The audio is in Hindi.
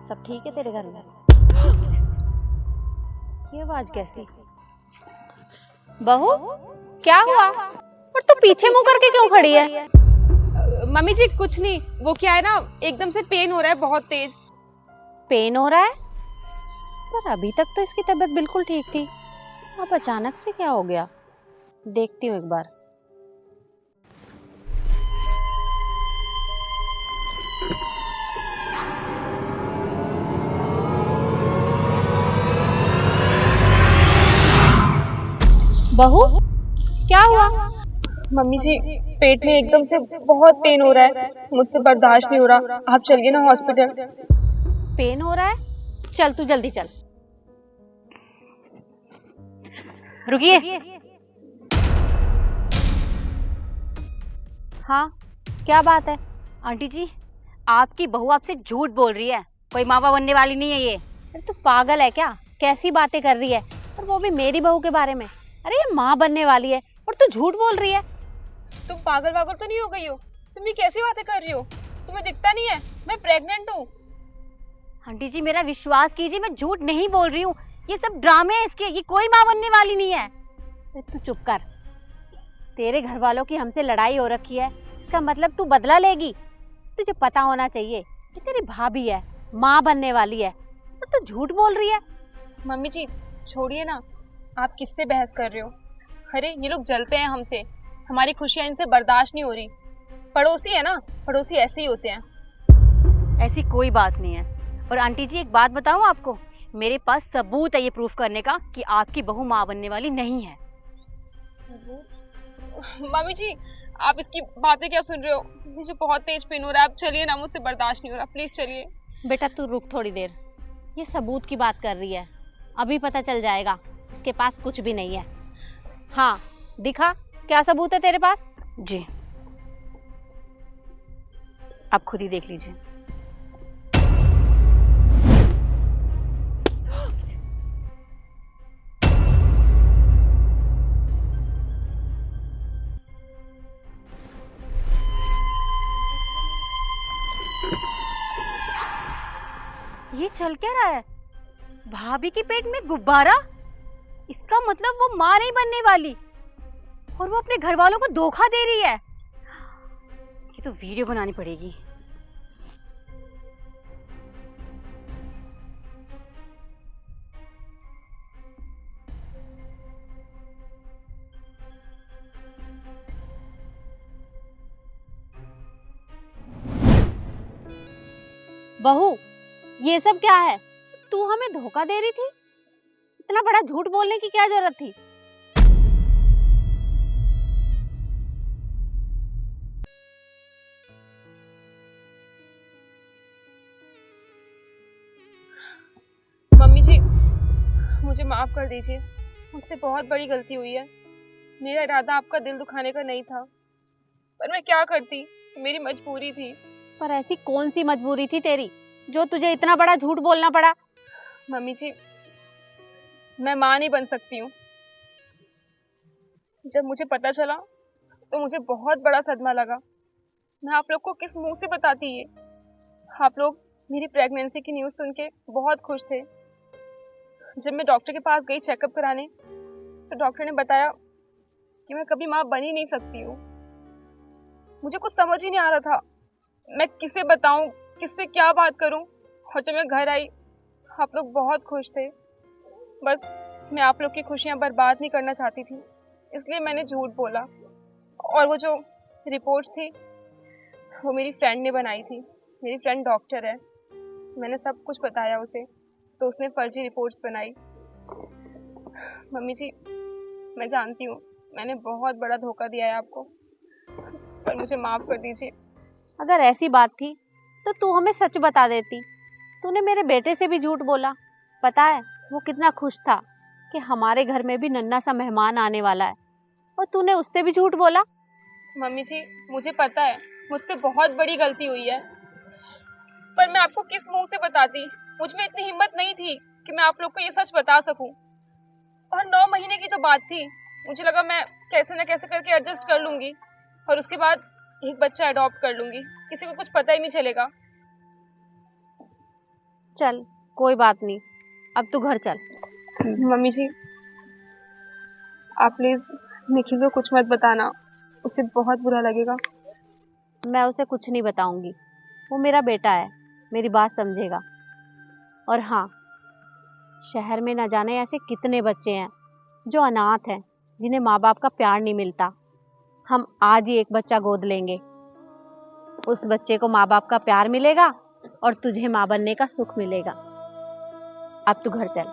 सब ठीक है तेरे घर में? ये आवाज कैसी? बहू क्या हुआ? और तू पीछे मुंह करके क्यों खड़ी है? मम्मी जी कुछ नहीं, वो क्या है ना, एकदम से पेन हो रहा है बहुत तेज। पेन हो रहा है? पर अभी तक तो इसकी तबीयत बिल्कुल ठीक थी, अब अचानक से क्या हो गया? देखती हूँ एक बार। बहू क्या हुआ? मम्मी जी पेट में एकदम से बहुत पेन हो रहा है, मुझसे बर्दाश्त नहीं हो रहा, आप चलिए ना हॉस्पिटल। पेन हो रहा है? चल तू जल्दी चल। रुकिए। हाँ क्या बात है? आंटी जी आपकी बहू आपसे झूठ बोल रही है, कोई माँ बाप बनने वाली नहीं है ये। अरे तू पागल है क्या? कैसी बातें कर रही है, और वो भी मेरी बहू के बारे में। अरे ये माँ बनने वाली है और तू झूठ बोल रही है। तुम पागल वागल तो नहीं हो गई हो? तुम ये कैसी बातें कर रही हो? तुम्हें दिखता नहीं है मैं प्रेग्नेंट हूँ। आंटी जी मेरा विश्वास कीजिए, मैं झूठ नहीं बोल रही हूँ, ये सब ड्रामे हैं इसके, ये कोई माँ बनने वाली नहीं है। तू चुप कर। तेरे घर वालों की हमसे लड़ाई हो रखी है, इसका मतलब तू बदला लेगी? तुझे पता होना चाहिए कि तेरी भाभी है, माँ बनने वाली है, और तू झूठ बोल रही है। मम्मी जी छोड़िए ना, आप किससे बहस कर रहे हो? अरे ये लोग जलते हैं हमसे, हमारी खुशियां इनसे बर्दाश्त नहीं हो रही। पड़ोसी है ना, पड़ोसी ऐसे ही होते हैं। ऐसी कोई बात नहीं है। और आंटी जी एक बात बताऊं आपको, मेरे पास सबूत है ये प्रूफ करने का कि आपकी बहू माँ बनने वाली नहीं है। मम्मी जी आप इसकी बातें क्या सुन रहे हो? मुझे बहुत तेज पेन हो रहा है, आप चलिए ना, मुझसे बर्दाश्त नहीं हो रहा, प्लीज चलिए। बेटा तू रुक थोड़ी देर, ये सबूत की बात कर रही है, अभी पता चल जाएगा इसके पास कुछ भी नहीं है। हाँ दिखा, क्या सबूत है तेरे पास? जी आप खुद ही देख लीजिए। ये चल क्या रहा है? भाभी के पेट में गुब्बारा? इसका मतलब वो मां नहीं बनने वाली, और वो अपने घर वालों को धोखा दे रही है। ये तो वीडियो बनानी पड़ेगी। बहू ये सब क्या है? तू हमें धोखा दे रही थी? इतना बड़ा झूठ बोलने की क्या जरूरत थी? मम्मी जी मुझे माफ कर दीजिए, मुझसे बहुत बड़ी गलती हुई है। मेरा इरादा आपका दिल दुखाने का नहीं था, पर मैं क्या करती, मेरी मजबूरी थी। पर ऐसी कौन सी मजबूरी थी तेरी जो तुझे इतना बड़ा झूठ बोलना पड़ा? मम्मी जी मैं माँ नहीं बन सकती हूँ। जब मुझे पता चला तो मुझे बहुत बड़ा सदमा लगा। मैं आप लोग को किस मुंह से बताती ये? आप लोग मेरी प्रेगनेंसी की न्यूज़ सुन के बहुत खुश थे। जब मैं डॉक्टर के पास गई चेकअप कराने, तो डॉक्टर ने बताया कि मैं कभी माँ बन ही नहीं सकती हूँ। मुझे कुछ समझ ही नहीं आ रहा था, मैं किसे बताऊं, किससे क्या बात करूं। और जब मैं घर आई, आप लोग बहुत खुश थे। बस मैं आप लोग की खुशियां बर्बाद नहीं करना चाहती थी, इसलिए मैंने झूठ बोला। और वो जो रिपोर्ट्स थी वो मेरी फ्रेंड ने बनाई थी। मेरी फ्रेंड डॉक्टर है, मैंने सब कुछ बताया उसे, तो उसने फर्जी रिपोर्ट्स बनाई। मम्मी जी मैं जानती हूँ मैंने बहुत बड़ा धोखा दिया है आपको, पर मुझे माफ कर दीजिए। अगर ऐसी बात थी तो तू हमें सच बता देती। तूने मेरे बेटे से भी झूठ बोला। पता है वो कितना खुश था कि हमारे घर में भी नन्हा सा मेहमान आने वाला है, और तूने उससे भी झूठ बोला। मम्मी जी मुझे पता है मुझसे बहुत बड़ी गलती हुई है, पर मैं आपको किस मुंह से बताती। मुझ में इतनी हिम्मत नहीं थी कि मैं आप लोग को ये सच बता सकूं। और 9 महीने की तो बात थी, मुझे लगा मैं कैसे न कैसे करके एडजस्ट कर लूंगी, और उसके बाद एक बच्चा अडॉप्ट कर लूंगी, किसी को कुछ पता ही नहीं चलेगा। चल कोई बात नहीं, अब तू घर चल। मम्मी जी, आप प्लीज निखिल को कुछ मत बताना, उसे बहुत बुरा लगेगा। मैं उसे कुछ नहीं बताऊंगी, वो मेरा बेटा है, मेरी बात समझेगा। और हाँ, शहर में न जाने ऐसे कितने बच्चे हैं जो अनाथ हैं, जिन्हें माँ बाप का प्यार नहीं मिलता। हम आज ही एक बच्चा गोद लेंगे, उस बच्चे को माँ बाप का प्यार मिलेगा और तुझे माँ बनने का सुख मिलेगा। अब तू घर चल।